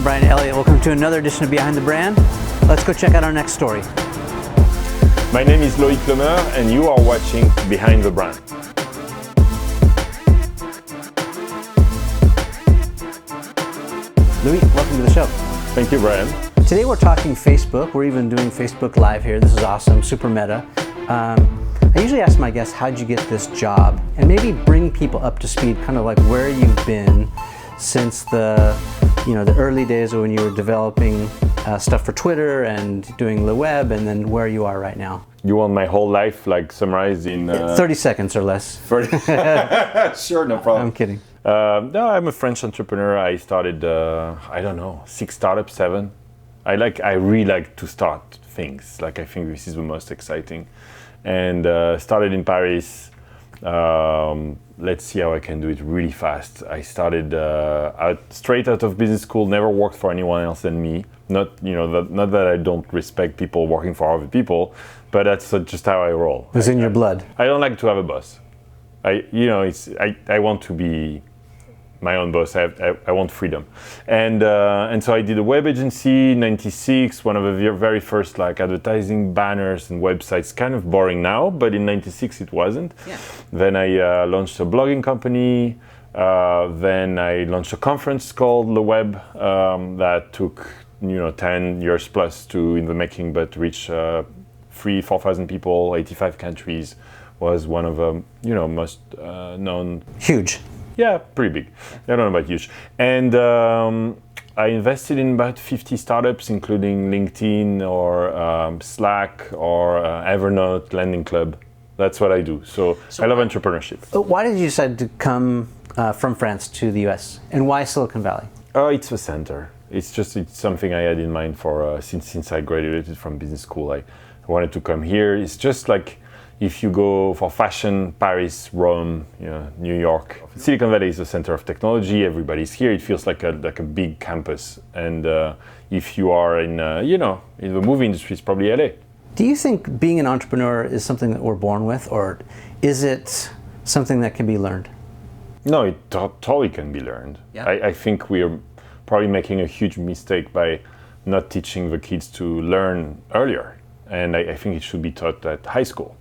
Brian Elliott. Welcome to another edition of Behind the Brand. Let's go check out our next story. My name is Loïc Le Meur, and you are watching Behind the Brand. Loïc, welcome to the show. Thank you, Brian. Today we're talking Facebook. We're even doing Facebook Live here. This is awesome, super meta. I usually ask my guests, how'd you get this job? And maybe bring people up to speed, kind of like where you've been since the early days when you were developing stuff for Twitter and doing the web, and then where you are right now. You want my whole life summarized in 30 seconds or less. 30. Sure, no problem. I'm kidding. No, I'm a French entrepreneur. I started, 6 startups, 7. I really like to start things. I think this is the most exciting. And started in Paris. Let's see how I can do it really fast. I started straight out of business school, never worked for anyone else than me. Not that I don't respect people working for other people, but that's just how I roll. It was in your blood. I don't like to have a boss. I want to be my own boss. I want freedom, and so I did a web agency in '96. One of the very first advertising banners and websites. Kind of boring now, but in '96 it wasn't. Yeah. Then I launched a blogging company. Then I launched a conference called Le Web that took 10 years plus in the making, but reached 3,000-4,000 people, 85 countries. Was one of the most known. Huge. Yeah, pretty big. I don't know about huge. And I invested in about 50 startups, including LinkedIn or Slack or Evernote, Lending Club. That's what I do. So I love entrepreneurship. Why did you decide to come from France to the US? And why Silicon Valley? It's the center. It's something I had in mind for since I graduated from business school. I wanted to come here. It's just like, if you go for fashion, Paris, Rome, New York, Silicon Valley is the center of technology. Everybody's here. It feels like a big campus. And if you are in the movie industry, it's probably LA. Do you think being an entrepreneur is something that we're born with, or is it something that can be learned? No, it totally can be learned. Yeah. I think we're probably making a huge mistake by not teaching the kids to learn earlier. And I think it should be taught at high school.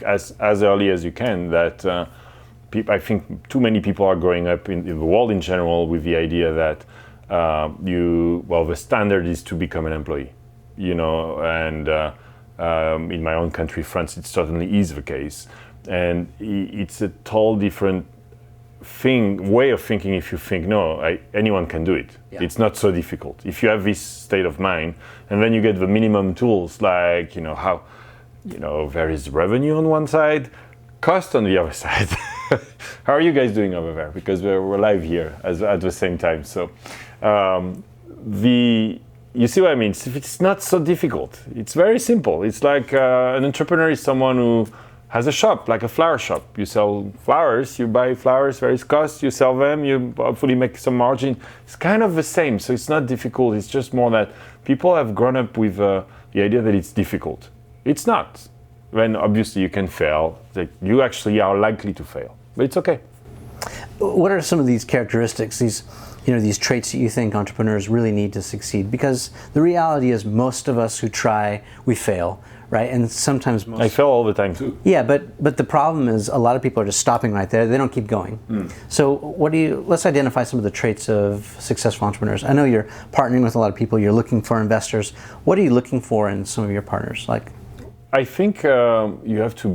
As early as you can. That I think too many people are growing up in the world in general with the idea that the standard is to become an employee, and in my own country, France, it certainly is the case, and it's a totally different way of thinking. If you think anyone can do it, yeah. It's not so difficult. If you have this state of mind, and then you get the minimum tools how. There is revenue on one side, cost on the other side. How are you guys doing over there? Because we're live here at the same time. So you see what I mean? It's not so difficult. It's very simple. It's like an entrepreneur is someone who has a shop, like a flower shop. You sell flowers, you buy flowers, there is cost, you sell them, you hopefully make some margin. It's kind of the same. So it's not difficult. It's just more that people have grown up with the idea that it's difficult. It's not. When obviously you can fail, you actually are likely to fail, but it's okay. What are some of these characteristics, these traits that you think entrepreneurs really need to succeed? Because the reality is most of us who try, we fail, right? And sometimes I fail all the time too. Yeah, but the problem is a lot of people are just stopping right there. They don't keep going. So let's identify some of the traits of successful entrepreneurs. I know you're partnering with a lot of people, you're looking for investors. What are you looking for in some of your partners? I think you have to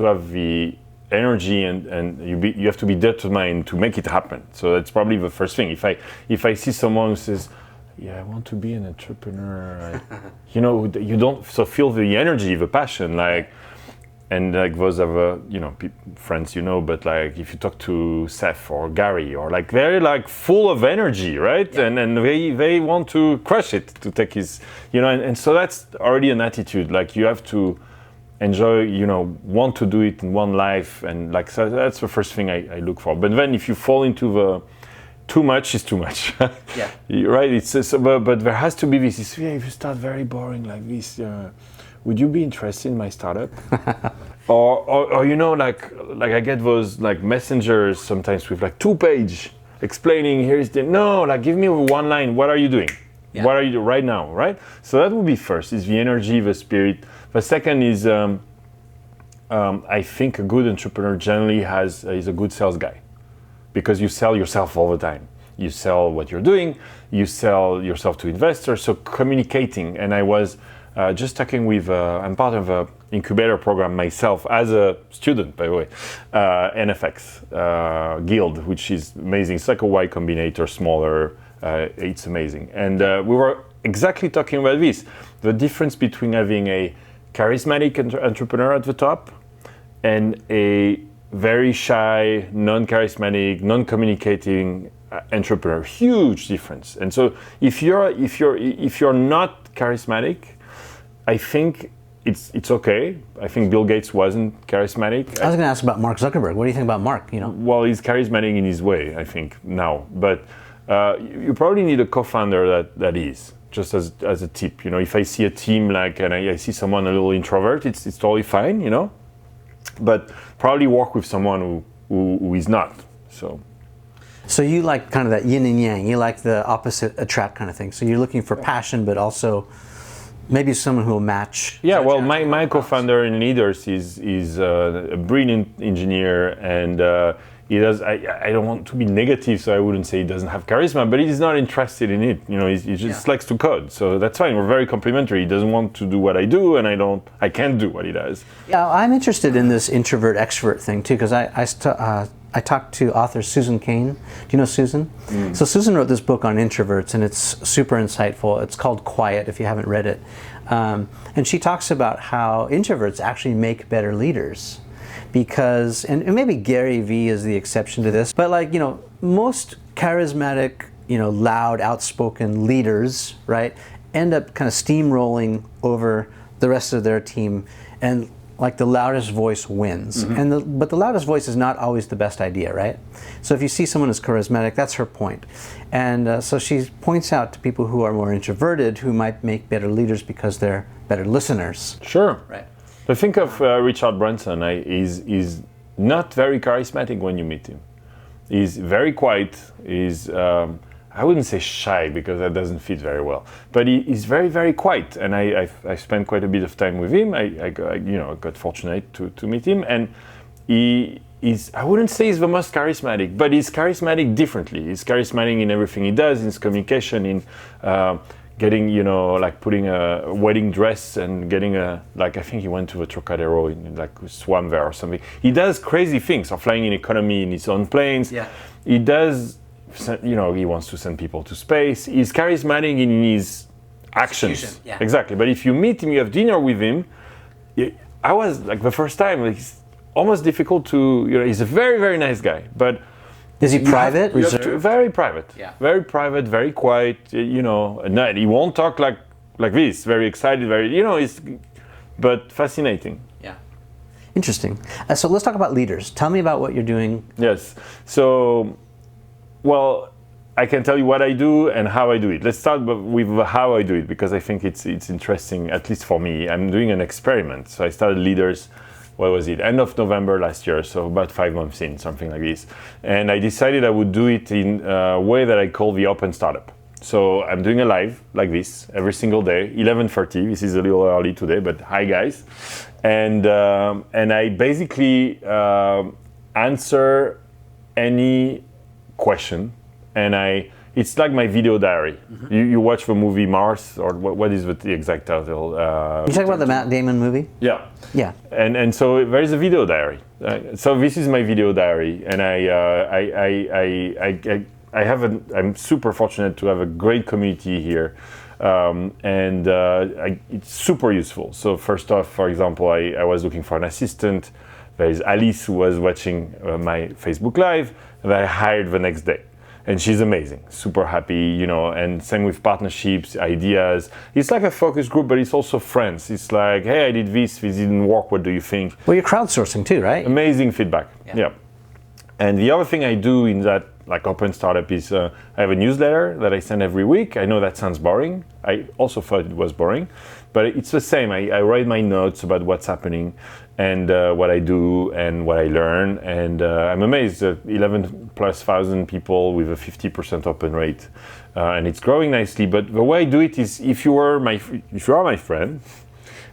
have the energy and you have to be determined to make it happen. So that's probably the first thing. If I see someone who says, "Yeah, I want to be an entrepreneur," you don't feel the energy, the passion, and those are friends, but if you talk to Seth or Gary or they're full of energy, right? Yeah. And they want to crush it to take his, and so that's already an attitude. You have to enjoy, want to do it in one life, and so that's the first thing I look for. But then if you fall into the too much is too much. Yeah. Right. But there has to be this. If you start very boring like this. Would you be interested in my startup? or I get those messengers sometimes with 2-page explaining, here's the, no, like give me one line, what are you doing? Yeah. What are you doing right now, right? So that would be first, is the energy, the spirit. The second is, I think a good entrepreneur generally is a good sales guy, because you sell yourself all the time. You sell what you're doing, you sell yourself to investors, so communicating. And I was just talking with, I'm part of an incubator program myself as a student, by the way, NFX Guild, which is amazing. It's like a Y Combinator, smaller, it's amazing. And we were exactly talking about this, the difference between having a charismatic entrepreneur at the top and a very shy, non-charismatic, non-communicating entrepreneur. Huge difference. And so if you're not charismatic, I think it's okay. I think Bill Gates wasn't charismatic. I was going to ask about Mark Zuckerberg. What do you think about Mark? You know, well, he's charismatic in his way, I think now. But you probably need a co-founder that is. Just as a tip, you know, if I see a team like, and I see someone a little introvert, it's totally fine, you know. But probably work with someone who is not. So you like kind of that yin and yang. You like the opposite attract kind of thing. So you're looking for passion, but also maybe someone who will match. Yeah, well, my co-founder in Leade.rs is a brilliant engineer, and he does. I don't want to be negative, so I wouldn't say he doesn't have charisma, but he's not interested in it. You know, he just likes to code, so that's fine. We're very complementary. He doesn't want to do what I do, and I can't do what he does. Yeah, I'm interested in this introvert extrovert thing too, because I talked to author Susan Cain. Do you know Susan? So Susan wrote this book on introverts, and it's super insightful. It's called Quiet, if you haven't read it. And she talks about how introverts actually make better leaders. Because, and maybe Gary Vee is the exception to this, but like, you know, most charismatic, you know, loud, outspoken leaders, right, end up kind of steamrolling over the rest of their team, and like the loudest voice wins. But the loudest voice is not always the best idea, right? So if you see someone as charismatic, that's her point. And so she points out to people who are more introverted who might make better leaders because they're better listeners. Sure. Right. But think of Richard Branson. He's not very charismatic when you meet him. He's very quiet. He's I wouldn't say shy, because that doesn't fit very well. But he's very, very quiet, and I spent quite a bit of time with him. I got fortunate to meet him, and he's, I wouldn't say he's the most charismatic, but he's charismatic differently. He's charismatic in everything he does, in his communication, in getting, you know, like putting a wedding dress and getting like I think he went to a Trocadero in like swam there or something. He does crazy things, or flying in economy in his own planes. Yeah. He does, you know, he wants to send people to space. He's charismatic in his actions. Yeah. Exactly. But if you meet him, you have dinner with him, I was like the first time, like, it's almost difficult to, you know, he's a very, very nice guy, but is he private? Very private. Yeah. Very private, very quiet, you know, he won't talk like this, very excited, very, you know, but fascinating. Yeah. Interesting. So let's talk about Leade.rs. Tell me about what you're doing. Yes. So, well, I can tell you what I do and how I do it. Let's start with how I do it, because I think it's interesting, at least for me. I'm doing an experiment. So I started Leade.rs, what was it, end of November last year, so about 5 months in, something like this. And I decided I would do it in a way that I call the open startup. So I'm doing a live like this every single day, 11:30. This is a little early today, but hi guys. And I basically answer any question, and it's like my video diary. You watch the movie Mars, or what is the exact title? You talking about the Matt Damon movie? Yeah. Yeah. And so there is a video diary. So this is my video diary, and I'm super fortunate to have a great community here, and it's super useful. So first off, for example, I was looking for an assistant. There is Alice, who was watching my Facebook Live, that I hired the next day. And she's amazing, super happy, you know, and same with partnerships, ideas. It's like a focus group, but it's also friends. It's like, hey, I did this didn't work, what do you think? Well, you're crowdsourcing too, right? Amazing feedback, yeah. And the other thing I do in that, like, open startup is I have a newsletter that I send every week. I know that sounds boring. I also thought it was boring. But it's the same. I write my notes about what's happening and what I do and what I learn. And I'm amazed at 11,000+ people with a 50% open rate. And it's growing nicely. But the way I do it is, if you are my friend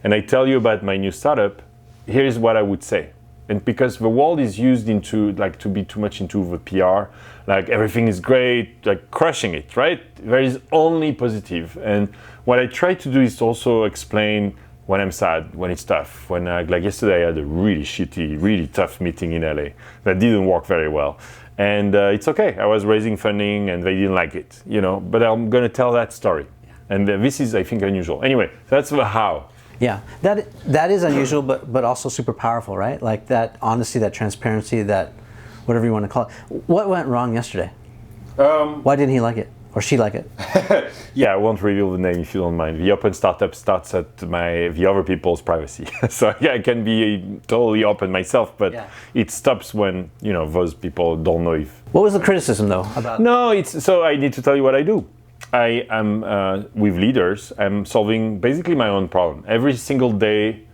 and I tell you about my new startup, here's what I would say. And because the world is used into like to be too much into the PR, like everything is great, like crushing it, right? There is only positive. And what I try to do is to also explain when I'm sad, when it's tough. When like yesterday I had a really shitty, really tough meeting in LA that didn't work very well. And it's okay. I was raising funding and they didn't like it, you know, but I'm gonna tell that story. And this is, I think, unusual. Anyway, that's the how. Yeah, that is unusual, but also super powerful, right? Like that honesty, that transparency, that whatever you want to call it. What went wrong yesterday? Why didn't he like it? Or she like it? Yeah, I won't reveal the name if you don't mind. The open startup starts at the other people's privacy. So yeah, I can be totally open myself, but it stops when, you know, those people don't know if... What was the criticism though about... No, so I need to tell you what I do. I am, with Leade.rs, I'm solving basically my own problem. Every single day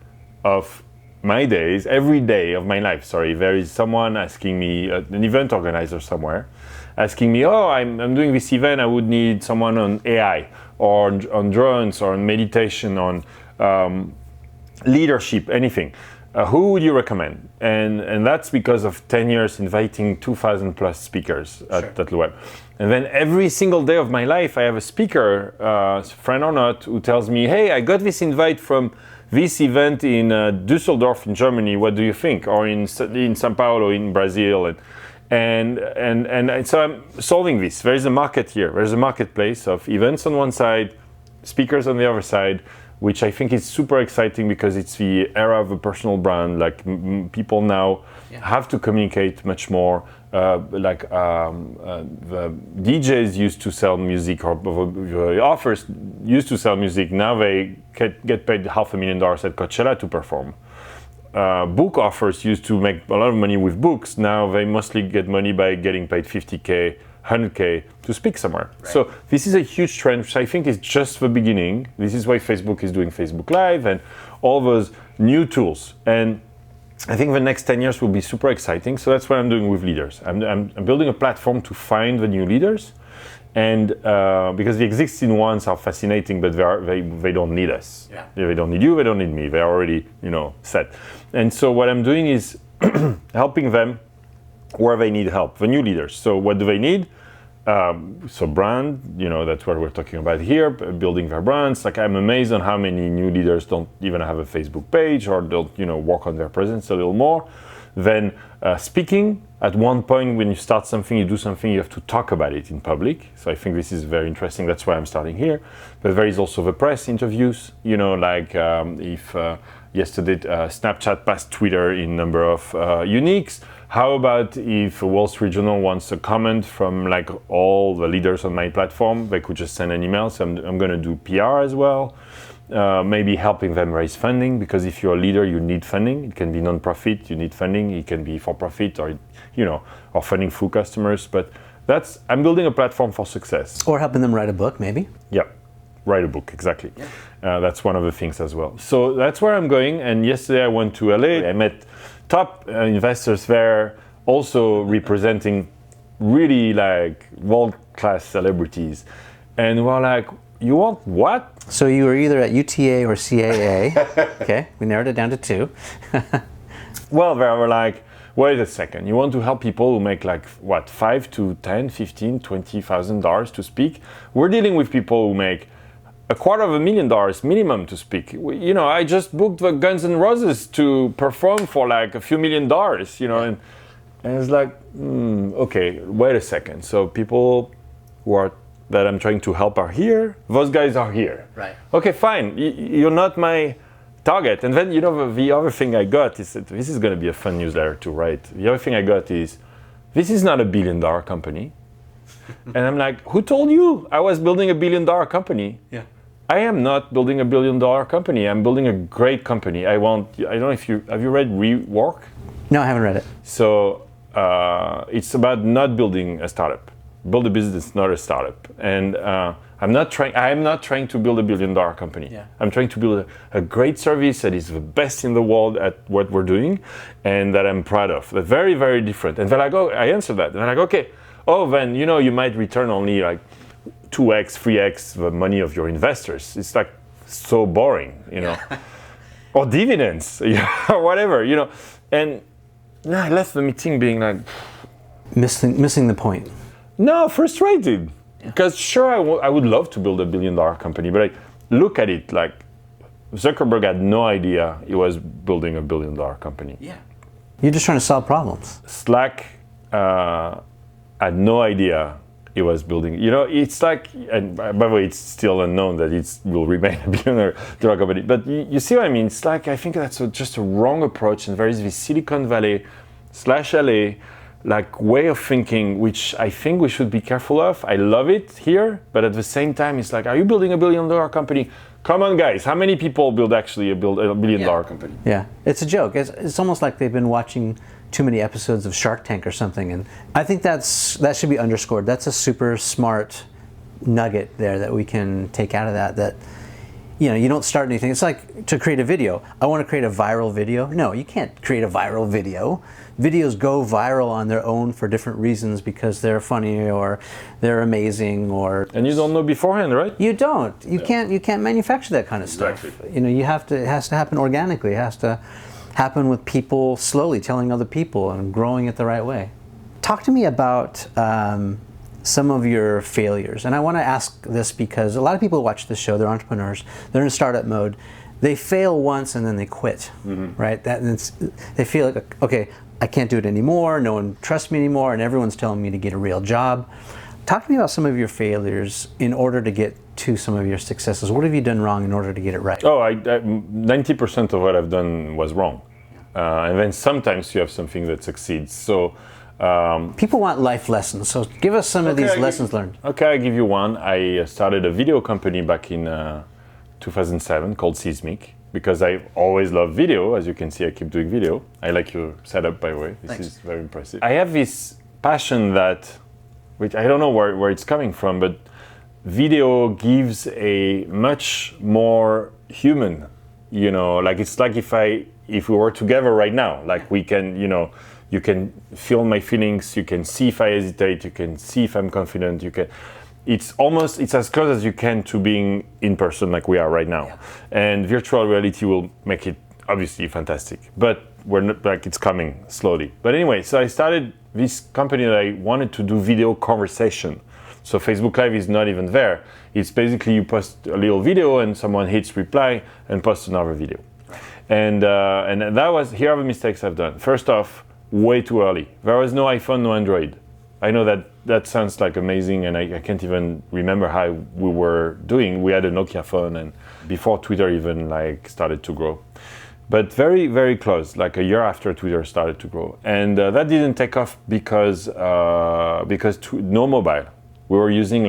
of my days, every day of my life, there is someone asking me, an event organizer somewhere, asking me, oh, I'm doing this event, I would need someone on AI, or on drones, or on meditation, on leadership, anything. Who would you recommend? And that's because of 10 years inviting 2,000+ speakers at the web. And then every single day of my life, I have a speaker, friend or not, who tells me, hey, I got this invite from this event in Düsseldorf in Germany, what do you think? Or in São Paulo in Brazil. And so I'm solving this. There is a market here. There's a marketplace of events on one side, speakers on the other side, which I think is super exciting because it's the era of a personal brand. Like people now have to communicate much more. The DJs used to sell music, or the authors used to sell music. Now they get paid $500,000 at Coachella to perform. Book authors used to make a lot of money with books. Now they mostly get money by getting paid $50K, $100K to speak somewhere. Right. So this is a huge trend, which I think is just the beginning. This is why Facebook is doing Facebook Live and all those new tools. And I think the next 10 years will be super exciting. So that's what I'm doing with Leade.rs. I'm building a platform to find the new leaders. And because the existing ones are fascinating, but they don't need us. Yeah. They don't need you, they don't need me. They're already, set. And so what I'm doing is helping them where they need help, the new leaders. So what do they need? So brand, that's what we're talking about here, building their brands. Like I'm amazed on how many new leaders don't even have a Facebook page or don't, work on their presence a little more. Then speaking, at one point when you start something, you do something, you have to talk about it in public. So I think this is very interesting. That's why I'm starting here. But there is also the press interviews, if yesterday Snapchat passed Twitter in number of uniques. How about if Wall Street Journal wants a comment from like all the leaders on my platform, they could just send an email. So I'm going to do PR as well. Maybe helping them raise funding, because if you're a leader, you need funding. It can be non-profit, you need funding. It can be for profit or, or funding through customers. But I'm building a platform for success. Or helping them write a book, maybe. Yeah, write a book, exactly. Yeah. That's one of the things as well. So that's where I'm going. And yesterday I went to LA. I met top investors there, also representing really like world-class celebrities. And we're like, you want what? So you were either at UTA or CAA. Okay, we narrowed it down to two. Well, they were like, wait a second, you want to help people who make like what, $5,000 to $10,000, $15,000, $20,000 to speak? We're dealing with people who make $250,000 minimum to speak. I just booked the Guns N' Roses to perform for like a few $1,000,000, and it's like, okay, wait a second. So people that I'm trying to help are here. Those guys are here. Right. Okay, fine. You're not my target. And then, the other thing I got is that this is going to be a fun newsletter to write. The other thing I got is, this is not a $1 billion company. And I'm like, who told you I was building a $1 billion company? Yeah. I am not building a $1 billion company. I'm building a great company. I don't know if have you read Rework? No, I haven't read it. So it's about not building a startup. Build a business, not a startup. And I'm not trying to build $1 billion company. Yeah. I'm trying to build a great service that is the best in the world at what we're doing and that I'm proud of. They're very, very different. And then I answer that. And I'm like, okay, then, you might return only like 2x, 3x the money of your investors. It's like so boring, or dividends, or whatever, And I left the meeting being like, missing the point. No, frustrated. Because sure, I would love to build $1 billion company, but look at it, like Zuckerberg had no idea he was building $1 billion company. Yeah. You're just trying to solve problems. Slack had no idea he was building. It's like, and by the way, it's still unknown that it will remain a $1 billion company. But you see what I mean? It's like, I think that's just a wrong approach, and there is this Silicon Valley / LA way of thinking, which I think we should be careful of. I love it here, but at the same time, it's like, are you building $1 billion company? Come on, guys. How many people build a $1 billion company? Yeah, it's a joke. It's almost like they've been watching too many episodes of Shark Tank or something, and I think that should be underscored. That's a super smart nugget there that we can take out of that. You don't start anything. It's like to create a video. I want to create a viral video. No, you can't create a viral video. Videos go viral on their own for different reasons, because they're funny or they're amazing, and you don't know beforehand, right? You don't. You can't manufacture that kind of stuff. Exactly. It has to happen organically. It has to happen with people slowly telling other people and growing it the right way. Talk to me about some of your failures. And I want to ask this because a lot of people who watch this show, they're entrepreneurs, they're in startup mode. They fail once and then they quit, right? They feel like, okay, I can't do it anymore, no one trusts me anymore, and everyone's telling me to get a real job. Talk to me about some of your failures in order to get to some of your successes. What have you done wrong in order to get it right? 90% of what I've done was wrong. And then sometimes you have something that succeeds. So people want life lessons, so give us some of these lessons learned. Okay, I'll give you one. I started a video company back in 2007 called Seismic, because I always loved video. As you can see, I keep doing video. I like your setup, by the way. This is very impressive. I have this passion which I don't know where it's coming from, but video gives a much more human, it's like if we were together right now, like we can, you can feel my feelings, you can see if I hesitate, you can see if I'm confident, it's as close as you can to being in person like we are right now. Yeah. And virtual reality will make it obviously fantastic, but we're not, it's coming slowly. But anyway, so I started this company that I wanted to do video conversation. So Facebook Live is not even there. It's basically you post a little video and someone hits reply and posts another video. And that was, here are the mistakes I've done. First off, way too early. There was no iPhone, no Android. I know that sounds like amazing, and I can't even remember how we were doing. We had a Nokia phone, and before Twitter even started to grow. But very, very close, like a year after Twitter started to grow. And that didn't take off because no mobile. We were using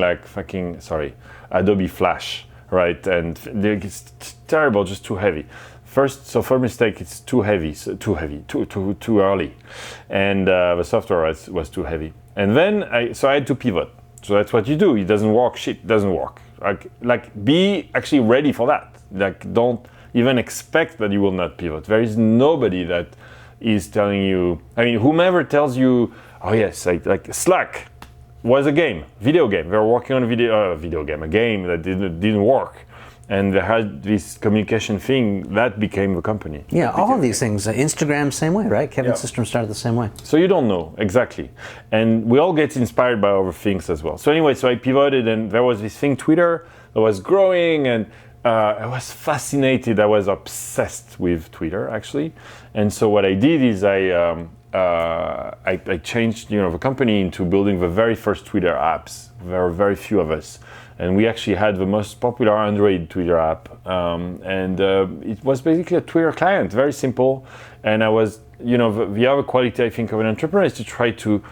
Adobe Flash, right? And it's terrible, just too heavy. First mistake, it's too early. And the software was too heavy. And then I had to pivot. So that's what you do. It doesn't work, shit doesn't work. Be actually ready for that. Don't even expect that you will not pivot. There is nobody that is telling you, whomever tells you, oh yes, Slack was a video game. They were working on a game that didn't work. And they had this communication thing that became the company. Yeah, all of these things. Instagram, same way, right? Kevin's system started the same way. So you don't know, exactly. And we all get inspired by other things as well. So anyway, I pivoted, and there was this thing, Twitter, that was growing, and I was fascinated. I was obsessed with Twitter, actually. And so what I did is I changed the company into building the very first Twitter apps. There were very few of us. And we actually had the most popular Android Twitter app. It was basically a Twitter client, very simple. And I was, the other quality I think of an entrepreneur is to try to,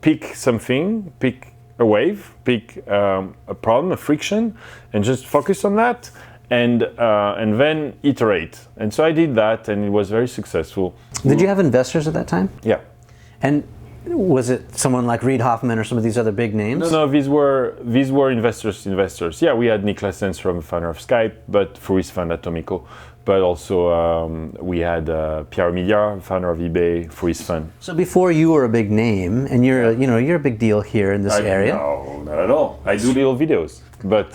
pick something, pick a wave, pick a problem, a friction, and just focus on that. And then iterate. And so I did that, and it was very successful. Did you have investors at that time? Yeah. And was it someone like Reid Hoffman or some of these other big names? No, these were investors. Yeah, we had Nicolas Sarkozy, founder of Skype, but for his fund Atomico. But also we had Pierre Omidyar, founder of eBay, for his fund. So before you were a big name, and you're a big deal here in this area. No, not at all. I do little videos, but.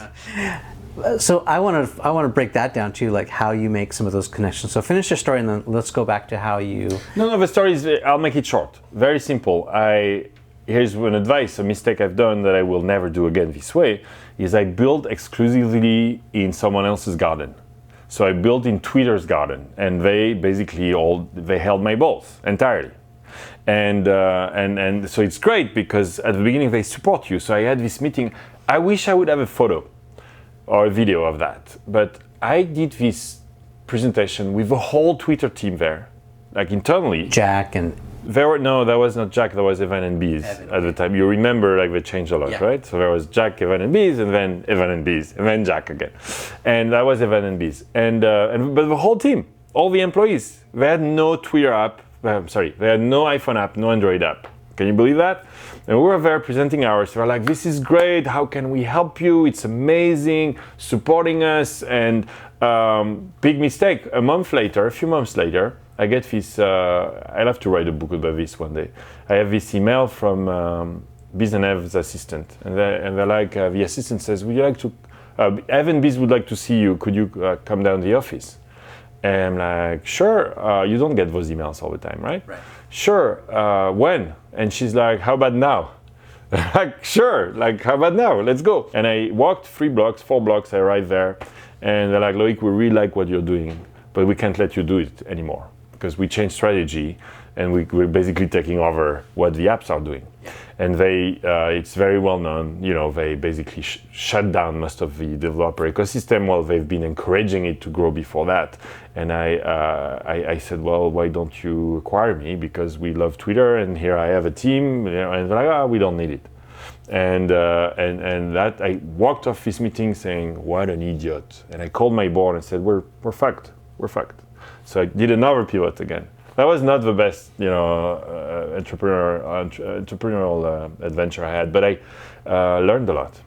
So I want to break that down to like how you make some of those connections. So finish your story, and then let's go back to how you. No, the story is. I'll make it short. Very simple. Here's an advice. A mistake I've done that I will never do again this way is I build exclusively in someone else's garden. So I built in Twitter's garden, and they basically they held my balls entirely, and so it's great because at the beginning they support you. So I had this meeting. I wish I would have a photo or a video of that, but I did this presentation with the whole Twitter team there, like internally. Jack and. That was not Jack. That was Evan and Bees at the time. You remember, like they changed a lot, yeah. Right? So there was Jack, Evan and Bees, and then Evan and Bees, and then Jack again, and that was Evan and Bees, but the whole team, all the employees, they had no Twitter app. They had no iPhone app, no Android app. Can you believe that? And we were there presenting ours. They were like, "This is great. How can we help you? It's amazing, supporting us." And big mistake. A few months later. I get this, I'll have to write a book about this one day. I have this email from Ev's assistant, and they're like, the assistant says, would you like to, Evan Bees would like to see you, could you come down to the office? And I'm like, sure, you don't get those emails all the time, right? Right. Sure, when? And she's like, how about now? Like, sure, like, how about now? Let's go. And I walked 4 blocks, I arrived there, and they're like, Loïc, we really like what you're doing, but we can't let you do it anymore. Because we changed strategy and we're basically taking over what the apps are doing. Yeah. And it's very well known, they basically shut down most of the developer ecosystem while they've been encouraging it to grow before that. And I said, well, why don't you acquire me? Because we love Twitter and here I have a team, and they're like, we don't need it. And that I walked off this meeting saying, what an idiot. And I called my board and said, we're fucked. So I did another pivot again. That was not the best, entrepreneurial adventure I had, but I learned a lot.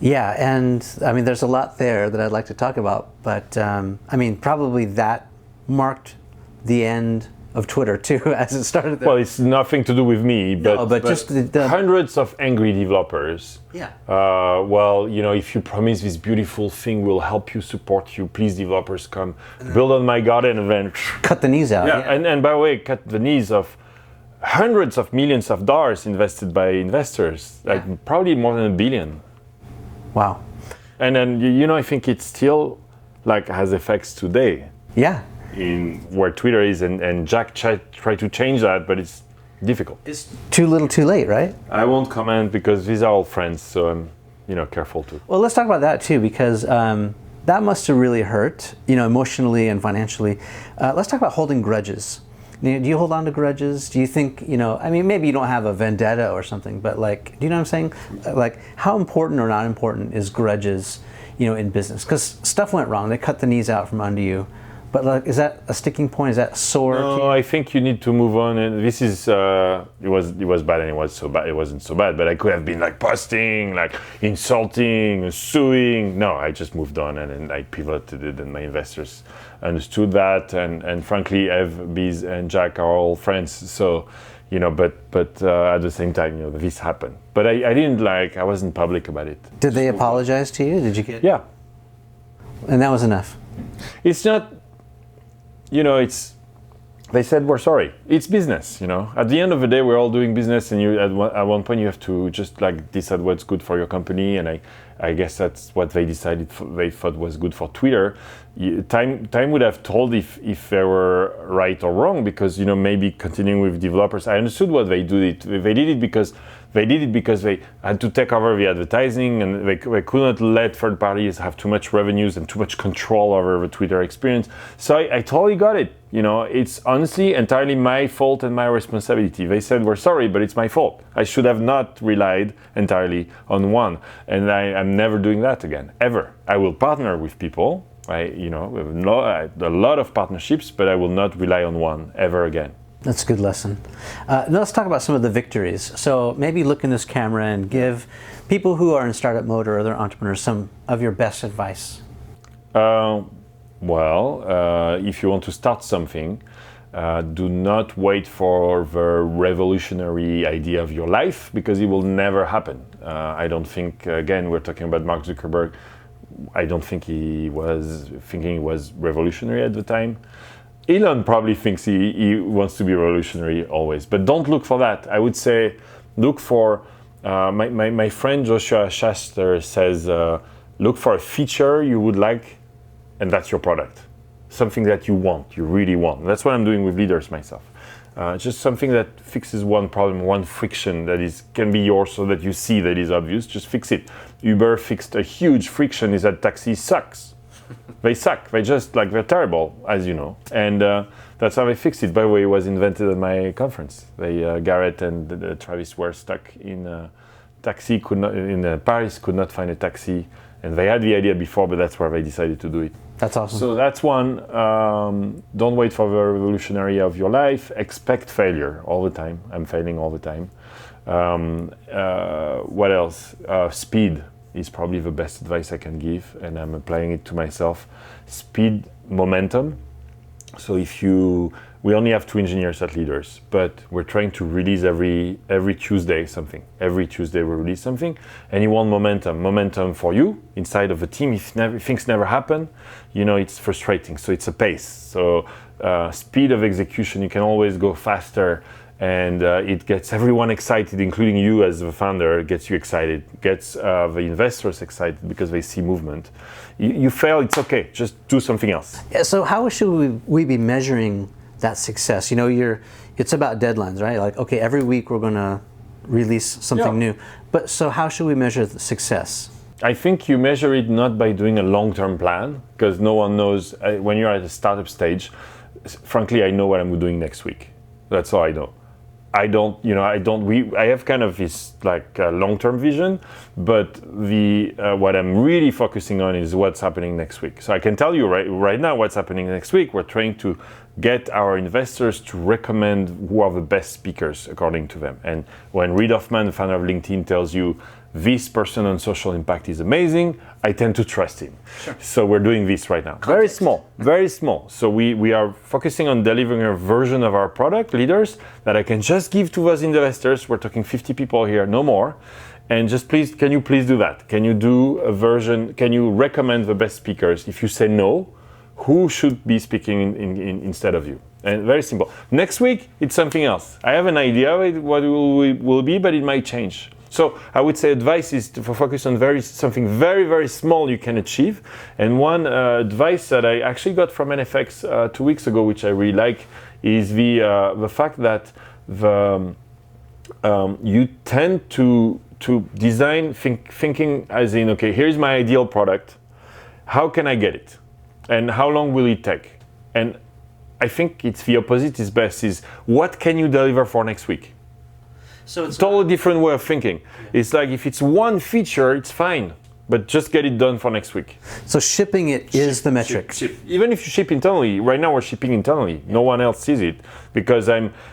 Yeah, and I mean, there's a lot there that I'd like to talk about, but I mean, probably that marked the end of Twitter too, as it started there. Well, it's nothing to do with me, but just the hundreds of angry developers. Yeah. If you promise this beautiful thing, we'll help you, support you. Please, developers, come build on my garden, and then cut the knees out. Yeah, yeah. And by the way, cut the knees of hundreds of millions of dollars invested by investors, like probably more than $1 billion. Wow. And then I think it still has effects today. Yeah. In where Twitter is, and Jack tried to change that, but it's difficult. It's too little too late, right? I won't comment because these are all friends, so I'm careful too. Well, let's talk about that too, because that must have really hurt, emotionally and financially. Let's talk about holding grudges. Do you hold on to grudges? Do you think, maybe you don't have a vendetta or something, but do you know what I'm saying? How important or not important is grudges, in business? Because stuff went wrong. They cut the knees out from under you. But is that a sticking point? Is that sore? No, I think you need to move on. And this is it was bad, and it was so bad. It wasn't so bad, but I could have been posting, insulting, suing. No, I just moved on, and then I pivoted it, and my investors understood that. And frankly, Ev, Bees, and Jack are all friends. So, but at the same time, this happened. But I didn't I wasn't public about it. Did they apologize to you? Did you get? Yeah. And that was enough. It's not. They said, we're sorry. It's business, At the end of the day, we're all doing business, and at one point you have to just decide what's good for your company, and I guess that's what they decided. They thought was good for Twitter. Time would have told if they were right or wrong, because maybe continuing with developers. I understood what they did. They did it because they had to take over the advertising, and they could not let third parties have too much revenues and too much control over the Twitter experience. So I totally got it. It's honestly entirely my fault and my responsibility. They said, we're sorry, but it's my fault. I should have not relied entirely on one. And I'm never doing that again, ever. I will partner with people. We have a lot of partnerships, but I will not rely on one ever again. That's a good lesson. Now let's talk about some of the victories. So maybe look in this camera and give people who are in startup mode or other entrepreneurs some of your best advice. If you want to start something, do not wait for the revolutionary idea of your life, because it will never happen. I don't think, again, we're talking about Mark Zuckerberg. I don't think he was thinking it was revolutionary at the time. Elon probably thinks he wants to be revolutionary always, but don't look for that. I would say look for, my friend Joshua Shaster says, look for a feature you would like, and that's your product. Something that you want, you really want. That's what I'm doing with Leade.rs myself. Just something that fixes one problem, one friction that can be yours, so that you see that is obvious. Just fix it. Uber fixed a huge friction, is that taxi sucks. They suck. They're terrible, as you know. And that's how they fixed it. By the way, it was invented at my conference. Garrett and Travis were stuck in taxi, Paris, could not find a taxi. And they had the idea before, but that's where they decided to do it. That's awesome. So that's one. Don't wait for the revolutionary of your life. Expect failure all the time. I'm failing all the time. What else? Speed is probably the best advice I can give, and I'm applying it to myself. Speed, momentum. So we only have 2 engineers at Leade.rs, but we're trying to release every Tuesday something. Every Tuesday we release something, and you want momentum. Momentum for you inside of the team. If things never happen, it's frustrating. So it's a pace. So speed of execution. You can always go faster, and it gets everyone excited, including you as the founder. It gets you excited. Gets the investors excited because they see movement. You fail, it's okay. Just do something else. Yeah, so how should we be measuring that success? It's about deadlines, right? Like, okay, every week we're going to release something new. But so how should we measure the success? I think you measure it not by doing a long-term plan, because no one knows. When you're at a startup stage, frankly, I know what I'm doing next week. That's all I know. I have kind of this long-term vision, but what I'm really focusing on is what's happening next week. So I can tell you right now what's happening next week. We're trying to get our investors to recommend who are the best speakers according to them. And when Reid Hoffman, the founder of LinkedIn, tells you this person on social impact is amazing, I tend to trust him. Sure. So we're doing this right now. Context. Very small. So we are focusing on delivering a version of our product, Leade.rs, that I can just give to those investors. We're talking 50 people here, no more. And just please, can you please do that? Can you do a version? Can you recommend the best speakers? If you say no, who should be speaking instead of you? And very simple. Next week, it's something else. I have an idea what it will be, but it might change. So I would say advice is to focus on something very, very small you can achieve. And one advice that I actually got from NFX 2 weeks ago, which I really like, is the fact that you tend to design thinking as in, okay, here's my ideal product. How can I get it? And how long will it take? And I think it's the opposite is best, is what can you deliver for next week? So it's a totally different way of thinking. Yeah. It's like if it's one feature, it's fine, but just get it done for next week. So shipping it is the metric. Ship. Even if you ship internally, right now we're shipping internally. Yeah. No one else sees it because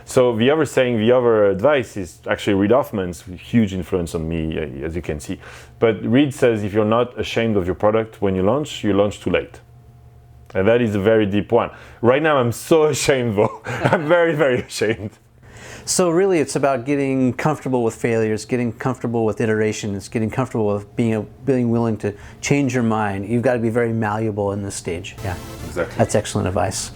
so the other advice is actually Reid Hoffman's huge influence on me, as you can see. But Reid says if you're not ashamed of your product when you launch too late. And that is a very deep one. Right now I'm so ashamed though. I'm very, very ashamed. So really it's about getting comfortable with failures, getting comfortable with iterations, getting comfortable with being willing to change your mind. You've got to be very malleable in this stage. Yeah, exactly. That's excellent advice.